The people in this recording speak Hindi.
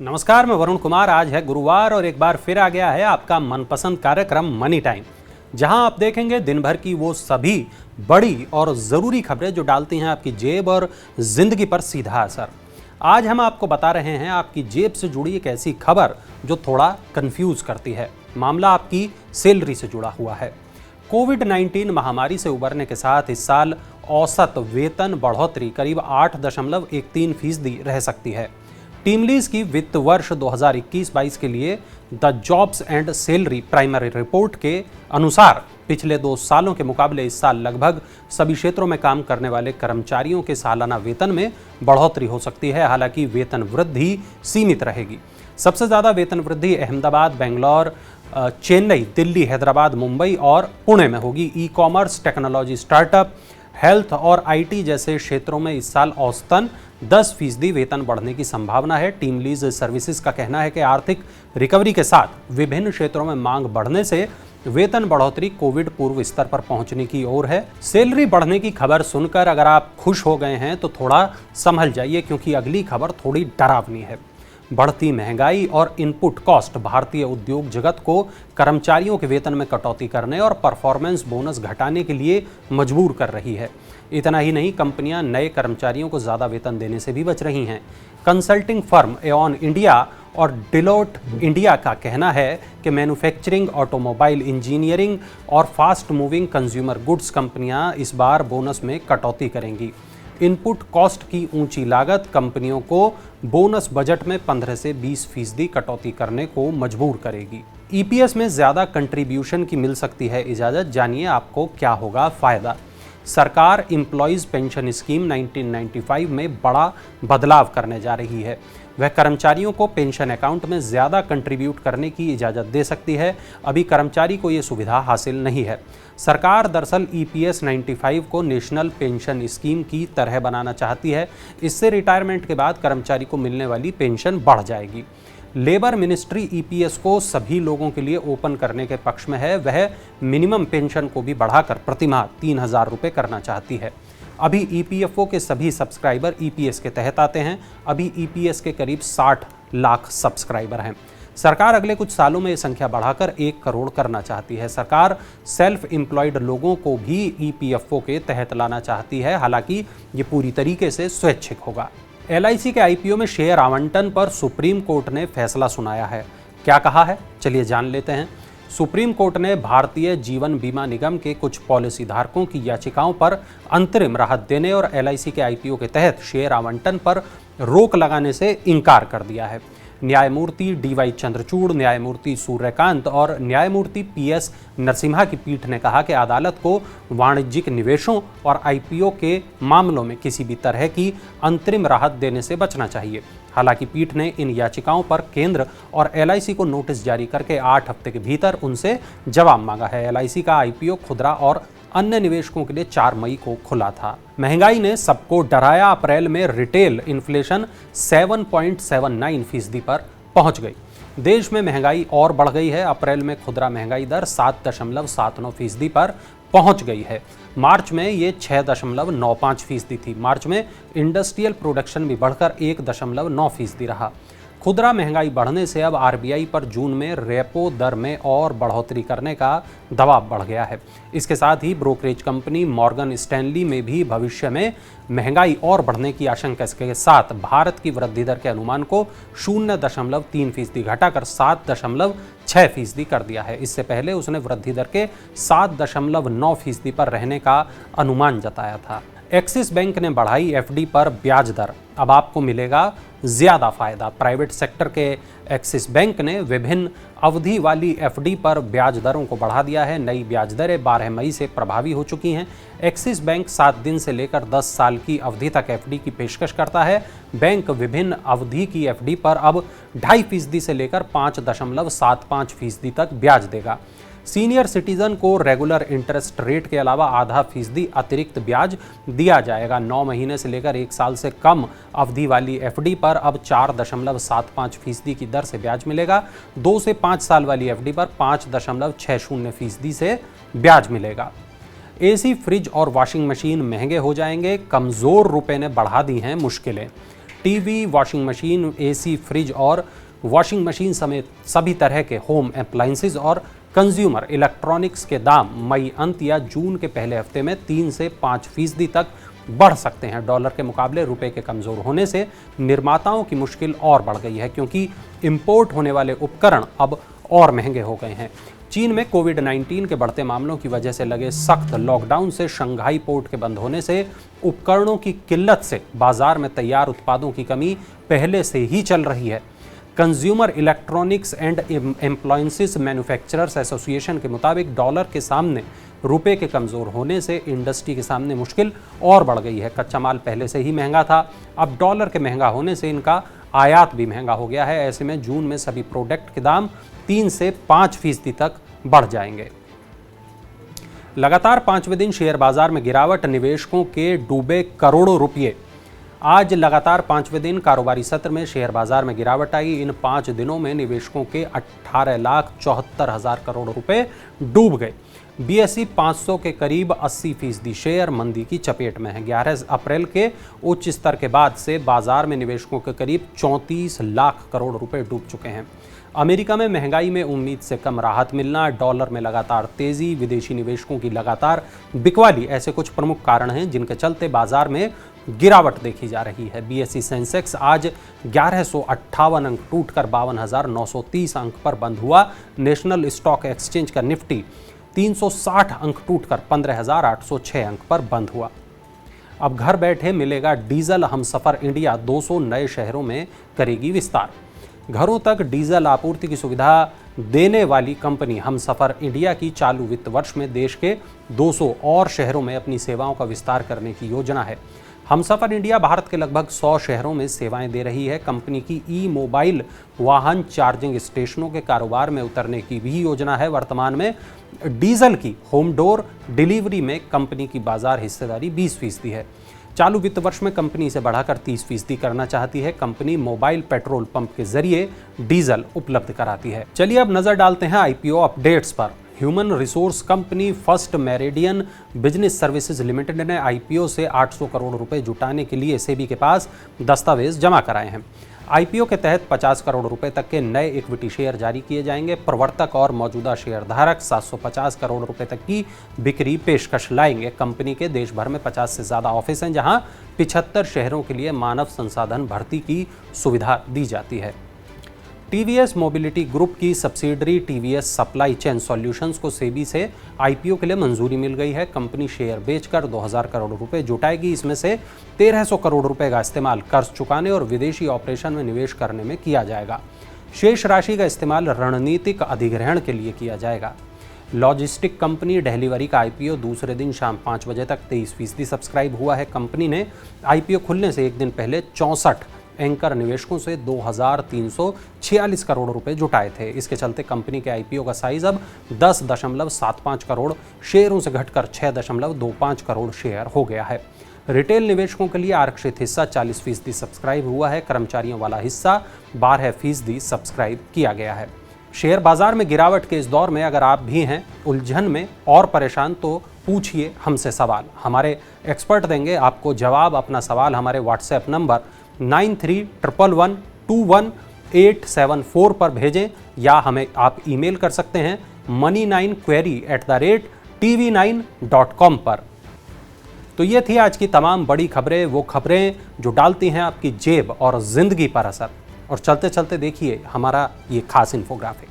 नमस्कार, मैं वरुण कुमार। आज है गुरुवार और एक बार फिर आ गया है आपका मनपसंद कार्यक्रम मनी टाइम, जहां आप देखेंगे दिन भर की वो सभी बड़ी और ज़रूरी खबरें जो डालती हैं आपकी जेब और ज़िंदगी पर सीधा असर। आज हम आपको बता रहे हैं आपकी जेब से जुड़ी एक ऐसी खबर जो थोड़ा कंफ्यूज करती है। मामला आपकी सैलरी से जुड़ा हुआ है। कोविड-19 महामारी से उबरने के साथ इस साल औसत वेतन बढ़ोतरी करीब 8.13% रह सकती है। टीमलीज की वित्त वर्ष 2021-22 के लिए the jobs and salary primary report के अनुसार पिछले 2 सालों के मुकाबले इस साल लगभग सभी क्षेत्रों में काम करने वाले कर्मचारियों के सालाना वेतन में बढ़ोतरी हो सकती है। हालांकि वेतन वृद्धि सीमित रहेगी। सबसे ज़्यादा वेतन वृद्धि अहमदाबाद, बेंगलोर, चेन्नई, दिल्ली, हैदराबाद, मुंबई और पुणे में होगी। E commerce, technology, startup, health और आईटी जैसे क्षेत्रों में इस साल औसतन 10% वेतन बढ़ने की संभावना है। टीम लीज सर्विसेज का कहना है कि आर्थिक रिकवरी के साथ विभिन्न क्षेत्रों में मांग बढ़ने से वेतन बढ़ोतरी कोविड पूर्व स्तर पर पहुंचने की ओर है। सैलरी बढ़ने की खबर सुनकर अगर आप खुश हो गए हैं तो थोड़ा संभल जाइए, क्योंकि अगली खबर थोड़ी डरावनी है। बढ़ती महंगाई और इनपुट कॉस्ट भारतीय उद्योग जगत को कर्मचारियों के वेतन में कटौती करने और परफॉर्मेंस बोनस घटाने के लिए मजबूर कर रही है। इतना ही नहीं, कंपनियां नए कर्मचारियों को ज़्यादा वेतन देने से भी बच रही हैं। कंसल्टिंग फर्म एऑन इंडिया और डिलोट इंडिया का कहना है कि मैन्युफैक्चरिंग, ऑटोमोबाइल इंजीनियरिंग और फास्ट मूविंग कंज्यूमर गुड्स कंपनियां इस बार बोनस में कटौती करेंगी। इनपुट कॉस्ट की ऊंची लागत कंपनियों को बोनस बजट में 15 से 20% कटौती करने को मजबूर करेगी। ईपीएस में ज़्यादा कंट्रीब्यूशन की मिल सकती है इजाज़त। जानिए आपको क्या होगा फ़ायदा। सरकार एम्प्लॉयज़ पेंशन स्कीम 1995 में बड़ा बदलाव करने जा रही है। वह कर्मचारियों को पेंशन अकाउंट में ज़्यादा कंट्रीब्यूट करने की इजाज़त दे सकती है। अभी कर्मचारी को ये सुविधा हासिल नहीं है। सरकार दरअसल ईपीएस 95 को नेशनल पेंशन स्कीम की तरह बनाना चाहती है। इससे रिटायरमेंट के बाद कर्मचारी को मिलने वाली पेंशन बढ़ जाएगी। लेबर मिनिस्ट्री ईपीएस को सभी लोगों के लिए ओपन करने के पक्ष में है। वह मिनिमम पेंशन को भी बढ़ाकर प्रतिमाह 3,000 रुपये करना चाहती है। अभी ईपीएफओ के सभी सब्सक्राइबर ईपीएस के तहत आते हैं। अभी ईपीएस के करीब 60 लाख सब्सक्राइबर हैं। सरकार अगले कुछ सालों में ये संख्या बढ़ाकर 1 करोड़ करना चाहती है। सरकार सेल्फ एम्प्लॉयड लोगों को भी ईपीएफओ के तहत लाना चाहती है। हालांकि ये पूरी तरीके से स्वैच्छिक होगा। एलआईसी के आईपीओ में शेयर आवंटन पर सुप्रीम कोर्ट ने फैसला सुनाया है। क्या कहा है, चलिए जान लेते हैं। सुप्रीम कोर्ट ने भारतीय जीवन बीमा निगम के कुछ पॉलिसी धारकों की याचिकाओं पर अंतरिम राहत देने और एलआईसी के आईपीओ के तहत शेयर आवंटन पर रोक लगाने से इनकार कर दिया है। न्यायमूर्ति डीवाई चंद्रचूड़, न्यायमूर्ति सूर्यकांत और न्यायमूर्ति पीएस नरसिम्हा की पीठ ने कहा कि अदालत को वाणिज्यिक निवेशों और आईपीओ के मामलों में किसी भी तरह की अंतरिम राहत देने से बचना चाहिए। हालांकि पीठ ने इन याचिकाओं पर केंद्र और एलआईसी को नोटिस जारी करके 8 हफ्ते के भीतर उनसे जवाब मांगा है। एलआईसी का आईपीओ खुदरा और अन्य निवेशकों के लिए 4 मई को खुला था। महंगाई ने सबको डराया। अप्रैल में रिटेल इन्फ्लेशन 7.79% पर पहुंच गई। देश में महंगाई और बढ़ गई है। अप्रैल में खुदरा महंगाई दर 7.79% पर पहुंच गई है। मार्च में ये 6.95% थी। मार्च में इंडस्ट्रियल प्रोडक्शन भी बढ़कर 1.9% रहा। खुदरा महंगाई बढ़ने से अब आरबीआई पर जून में रेपो दर में और बढ़ोतरी करने का दबाव बढ़ गया है। इसके साथ ही ब्रोकरेज कंपनी मॉर्गन स्टैनली में भी भविष्य में महंगाई और बढ़ने की आशंका के साथ भारत की वृद्धि दर के अनुमान को 0.3% घटाकर 7.6% कर दिया है। इससे पहले उसने वृद्धि दर के 7.9% पर रहने का अनुमान जताया था। एक्सिस बैंक ने बढ़ाई एफडी पर ब्याज दर। अब आपको मिलेगा ज़्यादा फायदा। प्राइवेट सेक्टर के एक्सिस बैंक ने विभिन्न अवधि वाली एफडी पर ब्याज दरों को बढ़ा दिया है। नई ब्याज दरें 12 मई से प्रभावी हो चुकी हैं। एक्सिस बैंक 7 दिन से लेकर 10 साल की अवधि तक एफडी की पेशकश करता है। बैंक विभिन्न अवधि की एफडी पर अब 2.5% से लेकर 5.75% तक ब्याज देगा। सीनियर सिटीजन को रेगुलर इंटरेस्ट रेट के अलावा 0.5% अतिरिक्त ब्याज दिया जाएगा। 9 महीने से लेकर 1 साल से कम अवधि वाली एफडी पर अब 4.75% की दर से ब्याज मिलेगा। 2 से 5 साल वाली एफडी पर 5.60% से ब्याज मिलेगा। एसी, फ्रिज और वॉशिंग मशीन महंगे हो जाएंगे। कमज़ोर रुपए ने बढ़ा दी हैं मुश्किलें। TV, washing machine, AC, fridge और वॉशिंग मशीन समेत सभी तरह के होम अप्लायंसेज और कंज्यूमर इलेक्ट्रॉनिक्स के दाम मई अंत या जून के पहले हफ्ते में 3 से 5% तक बढ़ सकते हैं। डॉलर के मुकाबले रुपए के कमज़ोर होने से निर्माताओं की मुश्किल और बढ़ गई है, क्योंकि इंपोर्ट होने वाले उपकरण अब और महंगे हो गए हैं। चीन में कोविड-19 के बढ़ते मामलों की वजह से लगे सख्त लॉकडाउन से शंघाई पोर्ट के बंद होने से उपकरणों की किल्लत से बाजार में तैयार उत्पादों की कमी पहले से ही चल रही है। Consumer electronics and appliances manufacturers association के मुताबिक डॉलर के सामने रुपए के कमज़ोर होने से इंडस्ट्री के सामने मुश्किल और बढ़ गई है। कच्चा माल पहले से ही महंगा था, अब डॉलर के महंगा होने से इनका आयात भी महंगा हो गया है। ऐसे में जून में सभी प्रोडक्ट के दाम 3 से 5% तक बढ़ जाएंगे। लगातार 5वें दिन शेयर बाजार में गिरावट, निवेशकों के डूबे करोड़ों रुपये। आज लगातार 5वें दिन कारोबारी सत्र में शेयर बाजार में गिरावट आई। इन 5 दिनों में निवेशकों के 18,74,000 करोड़ रुपए डूब गए। BSE 500 के करीब 80% शेयर मंदी की चपेट में है। 11 अप्रैल के उच्च स्तर के बाद से बाजार में निवेशकों के करीब 34 लाख करोड़ रुपए डूब चुके हैं। अमेरिका में महंगाई में उम्मीद से कम राहत मिलना, डॉलर में लगातार तेजी, विदेशी निवेशकों की लगातार बिकवाली ऐसे कुछ प्रमुख कारण हैं जिनके चलते बाजार में गिरावट देखी जा रही है। BSE सेंसेक्स आज 1158 अंक टूटकर 52,930 अंक पर बंद हुआ। नेशनल स्टॉक एक्सचेंज का निफ्टी 360 अंक टूटकर 15,806 अंक पर बंद हुआ। अब घर बैठे मिलेगा डीजल। हमसफर इंडिया 200 नए शहरों में करेगी विस्तार। घरों तक डीजल आपूर्ति की सुविधा देने वाली कंपनी हमसफर इंडिया की चालू वित्त वर्ष में देश के 200 और शहरों में अपनी सेवाओं का विस्तार करने की योजना है। हमसफर इंडिया भारत के लगभग 100 शहरों में सेवाएं दे रही है। कंपनी की मोबाइल वाहन चार्जिंग स्टेशनों के कारोबार में उतरने की भी योजना है। वर्तमान में डीजल की होम डोर डिलीवरी में कंपनी की बाजार हिस्सेदारी 20% है। चालू वित्त वर्ष में कंपनी इसे बढ़ाकर 30% करना चाहती है। कंपनी मोबाइल पेट्रोल पंप के जरिए डीजल उपलब्ध कराती है। चलिए अब नजर डालते हैं IPO अपडेट्स पर। Human resource company first meridian business services limited ने IPO से 800 करोड़ रुपए जुटाने के लिए सेबी के पास दस्तावेज जमा कराए हैं। IPO के तहत 50 करोड़ रुपए तक के नए इक्विटी शेयर जारी किए जाएंगे। प्रवर्तक और मौजूदा शेयरधारक 750 करोड़ रुपए तक की बिक्री पेशकश लाएंगे। कंपनी के देश भर में 50 से ज़्यादा ऑफिस हैं, जहां 75 शहरों के लिए मानव संसाधन भर्ती की सुविधा दी जाती है। TVS मोबिलिटी ग्रुप की subsidiary TVS supply chain solutions को सेबी से IPO के लिए मंजूरी मिल गई है। कंपनी शेयर बेचकर 2000 करोड़ रुपए जुटाएगी। इसमें से 1300 करोड़ रुपए का इस्तेमाल कर्ज चुकाने और विदेशी ऑपरेशन में निवेश करने में किया जाएगा। शेष राशि का इस्तेमाल रणनीतिक अधिग्रहण के लिए किया जाएगा। लॉजिस्टिक कंपनी डिलीवरी का IPO दूसरे दिन शाम 5 बजे तक 23% सब्सक्राइब हुआ है। कंपनी ने IPO खुलने से एक दिन पहले 64 एंकर निवेशकों से 2346 करोड़ रुपए जुटाए थे। इसके चलते कंपनी के IPO का साइज अब 10.75 करोड़ शेयरों से घटकर 6.25 करोड़ शेयर हो गया है। रिटेल निवेशकों के लिए आरक्षित हिस्सा 40% सब्सक्राइब हुआ है। कर्मचारियों वाला हिस्सा 12% सब्सक्राइब किया गया है। शेयर बाजार में गिरावट के इस दौर में अगर आप भी हैं उलझन में और परेशान, तो पूछिए हमसे सवाल। हमारे एक्सपर्ट देंगे आपको जवाब। अपना सवाल हमारे WhatsApp नंबर 9311121874 पर भेजें या हमें आप ईमेल कर सकते हैं money9query@tv9.com पर। तो ये थी आज की तमाम बड़ी खबरें, वो खबरें जो डालती हैं आपकी जेब और जिंदगी पर असर। और चलते चलते देखिए हमारा ये खास इन्फोग्राफिक।